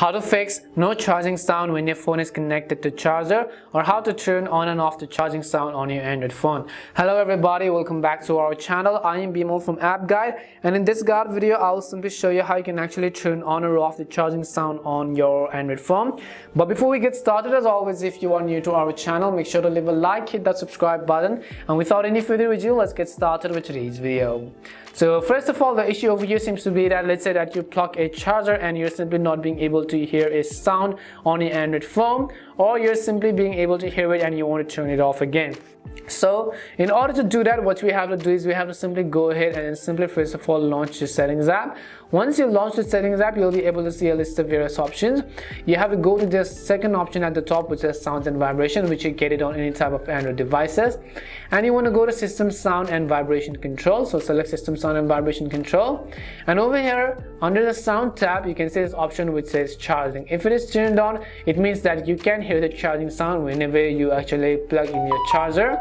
how to fix no charging sound when your phone is connected to charger, or how to turn on and off the charging sound on your Android phone. Hello everybody, welcome back to our channel. I am Bimal from App Guide, and in this guide video I will simply show you how you can actually turn on or off the charging sound on your Android phone. But before we get started, as always, if you are new to our channel, make sure to leave a like, hit that subscribe button, and without any further ado, let's get started with today's video. So first of all, the issue over here seems to be that, let's say that you plug a charger and you're simply not being able to hear a sound on your Android phone, or you're simply being able to hear it and you want to turn it off again. So in order to do that, what we have to do is we have to simply go ahead and simply first of all launch the settings app. Once you launch the settings app, you'll be able to see a list of various options. You have to go to the second option at the top, which says sounds and vibration, which you get it on any type of Android devices, and you want to go to system sound and vibration control. So select system sound and vibration control, and over here under the sound tab you can see this option which says charging. If it is turned on, it means that you can hear the charging sound whenever you actually plug in your charger.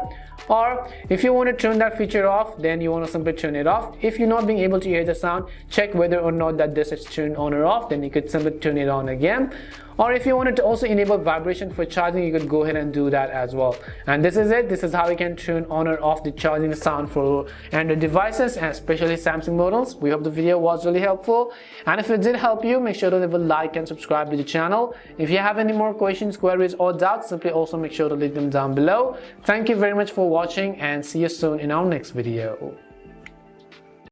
Or if you want to turn that feature off, then you want to simply turn it off. If you're not being able to hear the sound, check whether or not that this is turned on or off, then you could simply turn it on again. Or if you wanted to also enable vibration for charging, you could go ahead and do that as well. And this is it. This is how you can turn on or off the charging sound for Android devices, and especially Samsung models. We hope the video was really helpful, and if it did help you, make sure to leave a like and subscribe to the channel. If you have any more questions, queries or doubts, simply also make sure to leave them down below. Thank you very much for watching, and see you soon in our next video.